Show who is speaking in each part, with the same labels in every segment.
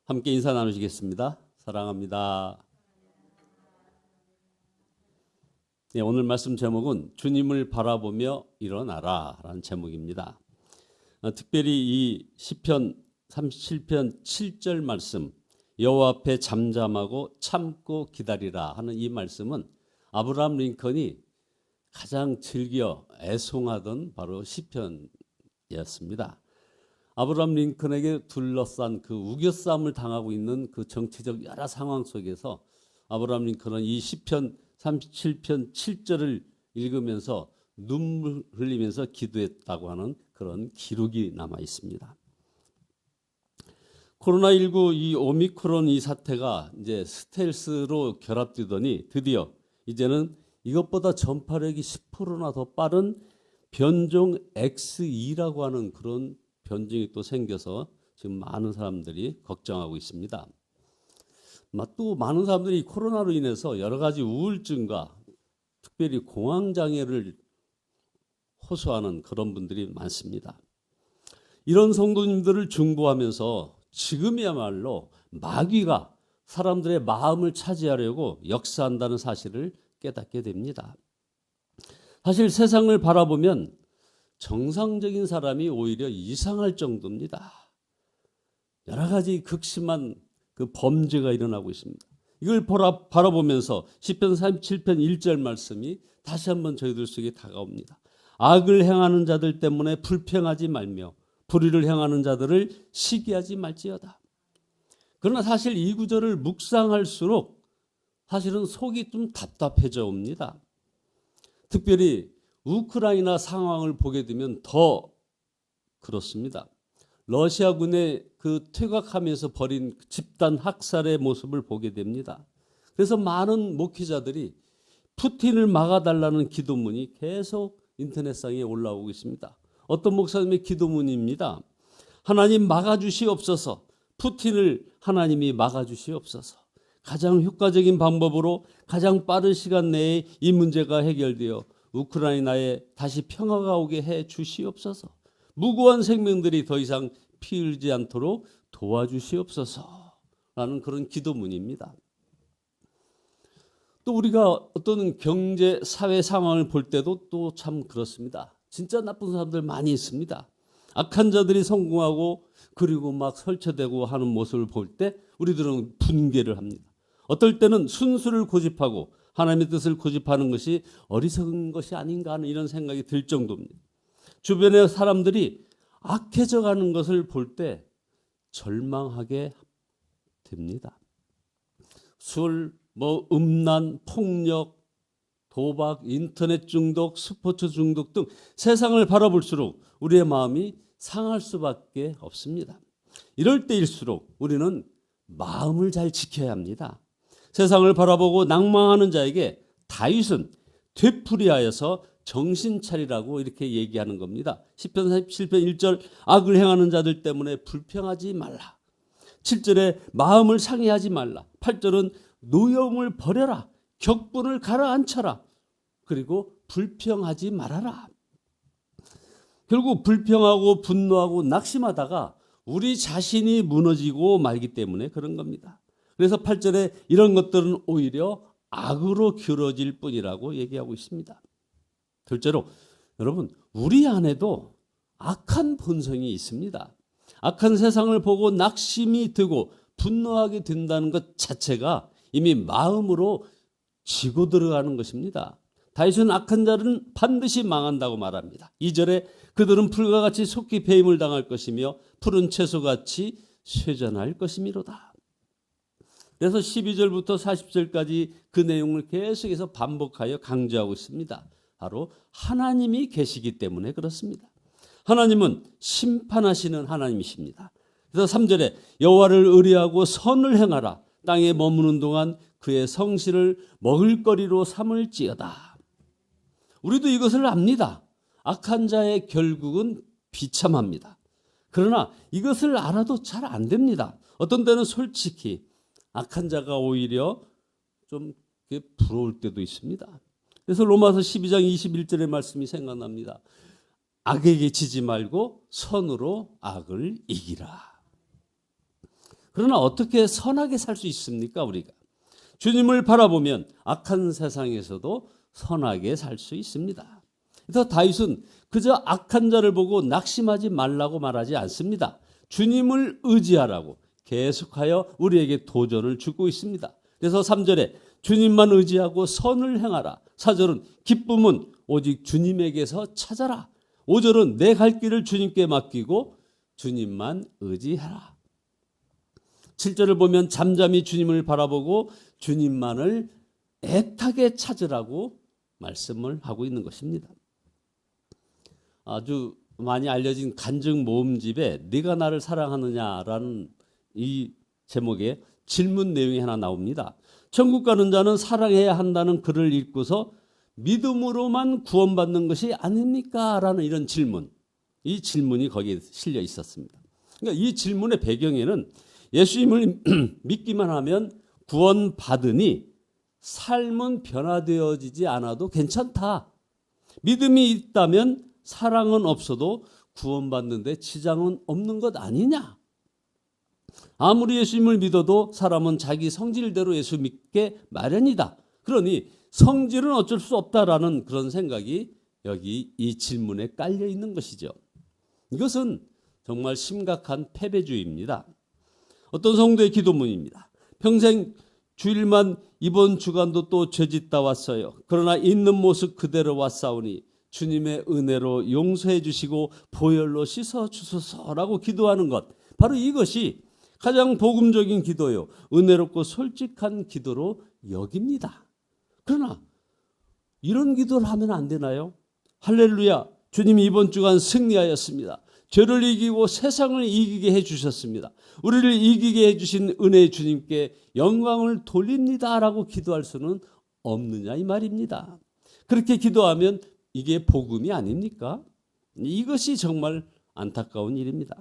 Speaker 1: 함께 인사 나누시겠습니다. 사랑합니다. 네, 오늘 말씀 제목은 주님을 바라보며 일어나라 라는 제목입니다. 특별히 이 시편 37편 7절 말씀, 여호와 앞에 잠잠하고 참고 기다리라 하는 이 말씀은 아브라함 링컨이 가장 즐겨 애송하던 바로 시편이었습니다. 아브라함 링컨에게 둘러싼 그 우겨싸움을 당하고 있는 그 정치적 여러 상황 속에서 아브라함 링컨은 이 시편 37편 7절을 읽으면서 눈물 흘리면서 기도했다고 하는 그런 기록이 남아 있습니다. 코로나19 이 오미크론 이 사태가 이제 스텔스로 결합되더니 드디어 이제는 이것보다 전파력이 10%나 더 빠른 변종 XE라고 하는 그런 변종이 또 생겨서 지금 많은 사람들이 걱정하고 있습니다. 또 많은 사람들이 코로나로 인해서 여러 가지 우울증과 특별히 공황장애를 호소하는 그런 분들이 많습니다. 이런 성도님들을 중보하면서 지금이야말로 마귀가 사람들의 마음을 차지하려고 역사한다는 사실을 깨닫게 됩니다. 사실 세상을 바라보면 정상적인 사람이 오히려 이상할 정도입니다. 여러 가지 극심한 그 범죄가 일어나고 있습니다. 이걸 바라보면서 시편 37편 1절 말씀이 다시 한번 저희들 속에 다가옵니다. 악을 행하는 자들 때문에 불평하지 말며 불의를 행하는 자들을 시기하지 말지어다. 그러나 사실 이 구절을 묵상할수록 사실은 속이 좀 답답해져 옵니다. 특별히 우크라이나 상황을 보게 되면 더 그렇습니다. 러시아군의 그 퇴각하면서 벌인 집단 학살의 모습을 보게 됩니다. 그래서 많은 목회자들이 푸틴을 막아달라는 기도문이 계속 인터넷상에 올라오고 있습니다. 어떤 목사님의 기도문입니다. 하나님 막아주시옵소서. 푸틴을 하나님이 막아주시옵소서. 가장 효과적인 방법으로 가장 빠른 시간 내에 이 문제가 해결되어 우크라이나에 다시 평화가 오게 해 주시옵소서. 무고한 생명들이 더 이상 피 흘리지 않도록 도와주시옵소서라는 그런 기도문입니다. 또 우리가 어떤 경제 사회 상황을 볼 때도 또 참 그렇습니다. 진짜 나쁜 사람들 많이 있습니다. 악한 자들이 성공하고 그리고 막 설치되고 하는 모습을 볼 때 우리들은 분개를 합니다. 어떨 때는 순수를 고집하고 하나님의 뜻을 고집하는 것이 어리석은 것이 아닌가 하는 이런 생각이 들 정도입니다. 주변의 사람들이 악해져 가는 것을 볼 때 절망하게 됩니다. 술, 음란, 폭력, 도박, 인터넷 중독, 스포츠 중독 등 세상을 바라볼수록 우리의 마음이 상할 수밖에 없습니다. 이럴 때일수록 우리는 마음을 잘 지켜야 합니다. 세상을 바라보고 낭망하는 자에게 다윗은 되풀이하여서 정신 차리라고 이렇게 얘기하는 겁니다. 시편 47편 1절 악을 행하는 자들 때문에 불평하지 말라. 7절에 마음을 상해하지 말라. 8절은 노여움을 버려라. 격분을 가라앉혀라. 그리고 불평하지 말아라. 결국 불평하고 분노하고 낙심하다가 우리 자신이 무너지고 말기 때문에 그런 겁니다. 그래서 8절에 이런 것들은 오히려 악으로 기울어질 뿐이라고 얘기하고 있습니다. 둘째로 여러분 우리 안에도 악한 본성이 있습니다. 악한 세상을 보고 낙심이 들고 분노하게 된다는 것 자체가 이미 마음으로 지고 들어가는 것입니다. 다윗은 악한 자는 반드시 망한다고 말합니다. 2절에 그들은 풀과 같이 속히 배임을 당할 것이며 푸른 채소같이 쇠잔할 것이미로다. 그래서 12절부터 40절까지 그 내용을 계속해서 반복하여 강조하고 있습니다. 바로 하나님이 계시기 때문에 그렇습니다. 하나님은 심판하시는 하나님이십니다. 그래서 3절에 여호와를 의뢰하고 선을 행하라. 땅에 머무는 동안 그의 성실을 먹을거리로 삼을지어다. 우리도 이것을 압니다. 악한 자의 결국은 비참합니다. 그러나 이것을 알아도 잘 안 됩니다. 어떤 때는 솔직히 악한 자가 오히려 좀 부러울 때도 있습니다. 그래서 로마서 12장 21절의 말씀이 생각납니다. 악에게 지지 말고 선으로 악을 이기라. 그러나 어떻게 선하게 살 수 있습니까, 우리가? 주님을 바라보면 악한 세상에서도 선하게 살 수 있습니다. 그래서 다윗은 그저 악한 자를 보고 낙심하지 말라고 말하지 않습니다. 주님을 의지하라고 계속하여 우리에게 도전을 주고 있습니다. 그래서 3절에 주님만 의지하고 선을 행하라. 4절은 기쁨은 오직 주님에게서 찾아라. 5절은 내 갈 길을 주님께 맡기고 주님만 의지하라. 7절을 보면 잠잠히 주님을 바라보고 주님만을 애타게 찾으라고 말씀을 하고 있는 것입니다. 아주 많이 알려진 간증 모음집에 네가 나를 사랑하느냐라는 이 제목의 질문 내용이 하나 나옵니다. 천국 가는 자는 사랑해야 한다는 글을 읽고서 믿음으로만 구원받는 것이 아닙니까? 라는 이런 질문. 이 질문이 거기에 실려 있었습니다. 그러니까 이 질문의 배경에는 예수님을 믿기만 하면 구원받으니 삶은 변화되어지지 않아도 괜찮다. 믿음이 있다면 사랑은 없어도 구원받는데 지장은 없는 것 아니냐. 아무리 예수님을 믿어도 사람은 자기 성질대로 예수 믿게 마련이다. 그러니 성질은 어쩔 수 없다라는 그런 생각이 여기 이 질문에 깔려 있는 것이죠. 이것은 정말 심각한 패배주의입니다. 어떤 성도의 기도문입니다. 평생 주일만 이번 주간도 또 죄짓다 왔어요. 그러나 있는 모습 그대로 왔사오니 주님의 은혜로 용서해 주시고 보혈로 씻어 주소서라고 기도하는 것. 바로 이것이 가장 복음적인 기도요. 은혜롭고 솔직한 기도로 여깁니다. 그러나 이런 기도를 하면 안 되나요? 할렐루야. 주님이 이번 주간 승리하였습니다. 죄를 이기고 세상을 이기게 해주셨습니다. 우리를 이기게 해주신 은혜의 주님께 영광을 돌립니다라고 기도할 수는 없느냐 이 말입니다. 그렇게 기도하면 이게 복음이 아닙니까? 이것이 정말 안타까운 일입니다.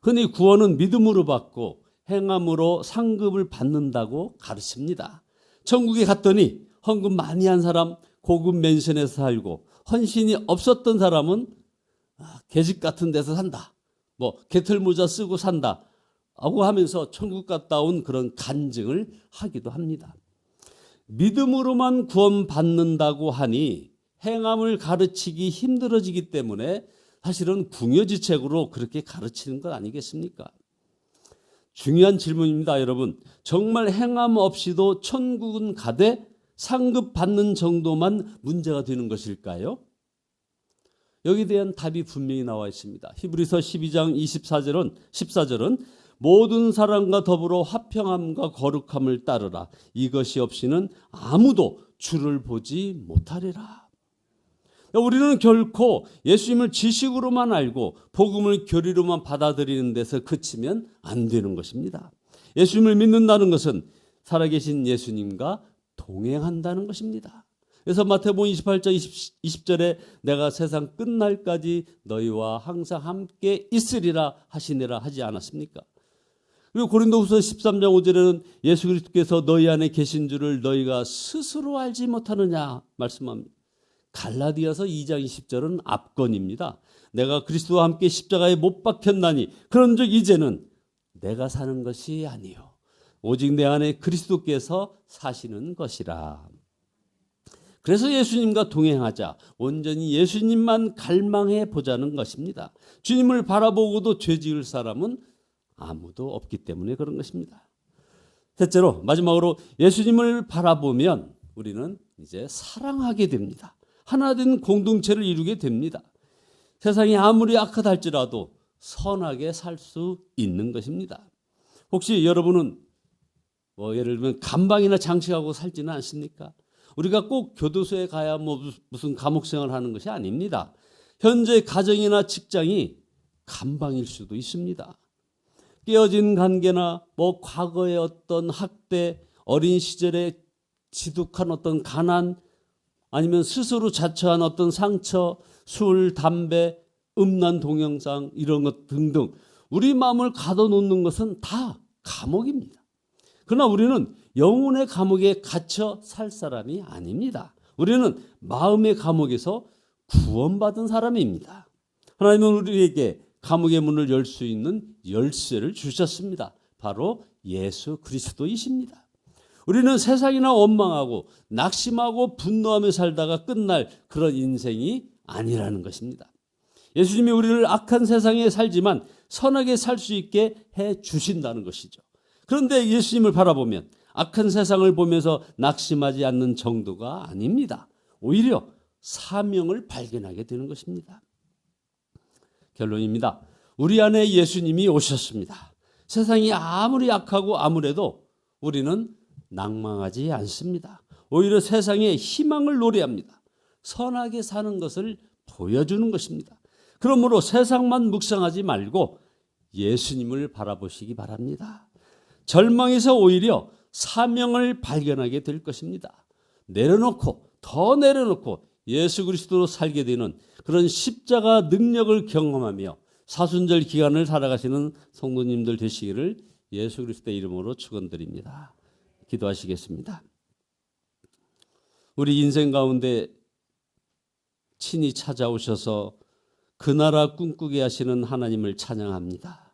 Speaker 1: 흔히 구원은 믿음으로 받고 행함으로 상급을 받는다고 가르칩니다. 천국에 갔더니 헌금 많이 한 사람, 고급 맨션에서 살고 헌신이 없었던 사람은 계집 같은 데서 산다. 개털모자 쓰고 산다. 하고 하면서 천국 갔다 온 그런 간증을 하기도 합니다. 믿음으로만 구원받는다고 하니 행함을 가르치기 힘들어지기 때문에 사실은 궁여지책으로 그렇게 가르치는 것 아니겠습니까? 중요한 질문입니다, 여러분. 정말 행함 없이도 천국은 가되 상급 받는 정도만 문제가 되는 것일까요? 여기에 대한 답이 분명히 나와 있습니다. 히브리서 12장 14절은 모든 사람과 더불어 화평함과 거룩함을 따르라. 이것이 없이는 아무도 주를 보지 못하리라. 우리는 결코 예수님을 지식으로만 알고 복음을 교리로만 받아들이는 데서 그치면 안 되는 것입니다. 예수님을 믿는다는 것은 살아계신 예수님과 동행한다는 것입니다. 그래서 마태복음 28장 20절에 내가 세상 끝날까지 너희와 항상 함께 있으리라 하시니라 하지 않았습니까? 그리고 고린도후서 13장 5절에는 예수 그리스도께서 너희 안에 계신 줄을 너희가 스스로 알지 못하느냐 말씀합니다. 갈라디아서 2장 20절은 압권입니다. 내가 그리스도와 함께 십자가에 못 박혔나니 그런즉 이제는 내가 사는 것이 아니요 오직 내 안에 그리스도께서 사시는 것이라. 그래서 예수님과 동행하자, 온전히 예수님만 갈망해 보자는 것입니다. 주님을 바라보고도 죄 지을 사람은 아무도 없기 때문에 그런 것입니다. 셋째로, 마지막으로 예수님을 바라보면 우리는 이제 사랑하게 됩니다. 하나된 공동체를 이루게 됩니다. 세상이 아무리 악하다 할지라도 선하게 살 수 있는 것입니다. 혹시 여러분은 예를 들면 감방이나 장식하고 살지는 않습니까? 우리가 꼭 교도소에 가야 무슨 감옥생활을 하는 것이 아닙니다. 현재 가정이나 직장이 감방일 수도 있습니다. 깨어진 관계나 과거의 어떤 학대, 어린 시절에 지독한 어떤 가난, 아니면 스스로 자처한 어떤 상처, 술, 담배, 음란 동영상 이런 것 등등 우리 마음을 가둬놓는 것은 다 감옥입니다. 그러나 우리는 영혼의 감옥에 갇혀 살 사람이 아닙니다. 우리는 마음의 감옥에서 구원받은 사람입니다. 하나님은 우리에게 감옥의 문을 열 수 있는 열쇠를 주셨습니다. 바로 예수 그리스도이십니다. 우리는 세상이나 원망하고 낙심하고 분노하며 살다가 끝날 그런 인생이 아니라는 것입니다. 예수님이 우리를 악한 세상에 살지만 선하게 살 수 있게 해 주신다는 것이죠. 그런데 예수님을 바라보면 악한 세상을 보면서 낙심하지 않는 정도가 아닙니다. 오히려 사명을 발견하게 되는 것입니다. 결론입니다. 우리 안에 예수님이 오셨습니다. 세상이 아무리 악하고 암울해도 우리는 낭망하지 않습니다. 오히려 세상에 희망을 노래합니다. 선하게 사는 것을 보여주는 것입니다. 그러므로 세상만 묵상하지 말고 예수님을 바라보시기 바랍니다. 절망에서 오히려 사명을 발견하게 될 것입니다. 내려놓고 더 내려놓고 예수 그리스도로 살게 되는 그런 십자가 능력을 경험하며 사순절 기간을 살아가시는 성도님들 되시기를 예수 그리스도의 이름으로 축원드립니다. 기도하시겠습니다. 우리 인생 가운데 친히 찾아오셔서 그 나라 꿈꾸게 하시는 하나님을 찬양합니다.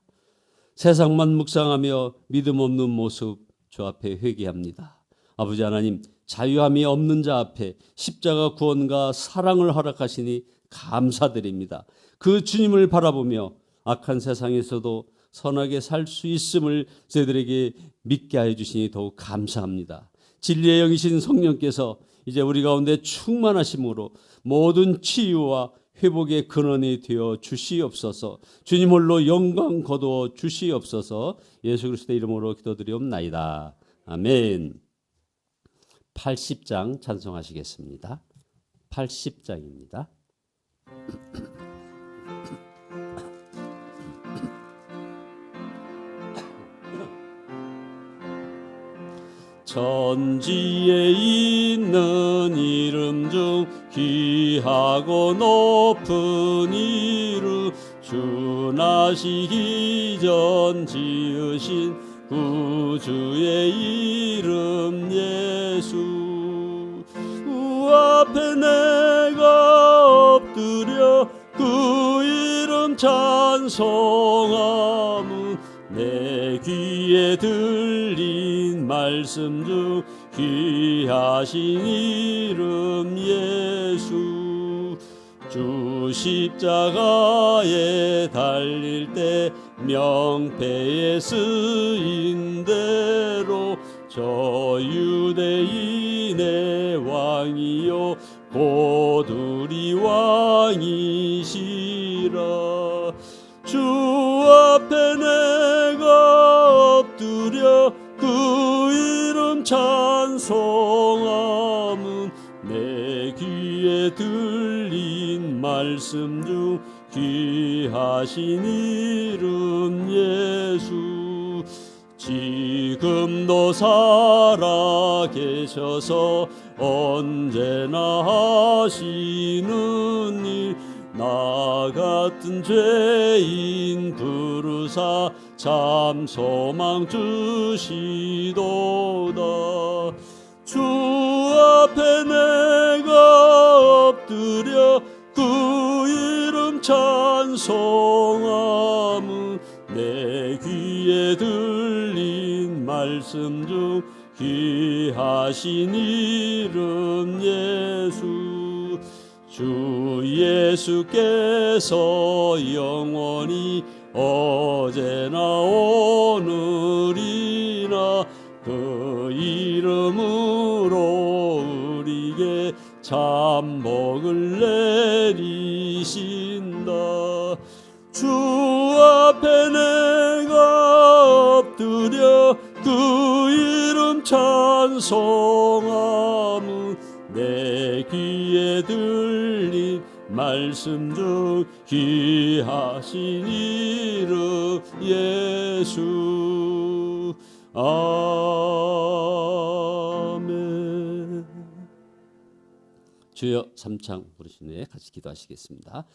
Speaker 1: 세상만 묵상하며 믿음 없는 모습 주 앞에 회개합니다. 아버지 하나님, 자유함이 없는 자 앞에 십자가 구원과 사랑을 허락하시니 감사드립니다. 그 주님을 바라보며 악한 세상에서도 선하게 살 수 있음을 저희들에게 믿게 해 주시니 더욱 감사합니다. 진리의 영이신 성령께서 이제 우리 가운데 충만하심으로 모든 치유와 회복의 근원이 되어 주시옵소서. 주님 홀로 영광 거두어 주시옵소서. 예수 그리스도의 이름으로 기도드리옵나이다. 아멘. 80장 찬송하시겠습니다. 80장입니다. 천지에 있는 이름 중 귀하고 높은 이름 주 나시기 전 지으신 구주의 이름 예수 그 앞에 내가 엎드려 그 이름 찬송함은 내 귀에 들린 말씀 중 귀하신 이름 예수 주 십자가에 달릴 때 명패에 쓰인 대로 저 유대인의 왕이요 곧 우리 왕이시라 주 앞에 내가 엎드려 그 이름 찬송함은 내 귀에 들린 말씀 중 귀하신 이름 예수 지금도 살아 계셔서 언제나 하시는 일 나 같은 죄인 부르사 참 소망 주시도다 주 앞에 내가 엎드려 그 이름 찬송함은 내 귀에 들린 말씀 중 귀하신 이름 예수 주 예수께서 영원히 어제나 오늘이나 그 이름으로 우리에게 참 복을 내리신다 주 앞에 내가 엎드려 그 이름 찬송함은 내 귀에 들린 말씀 중 귀하신 이름 예수 아멘. 주여 삼창 부르신 후에 같이 기도하시겠습니다.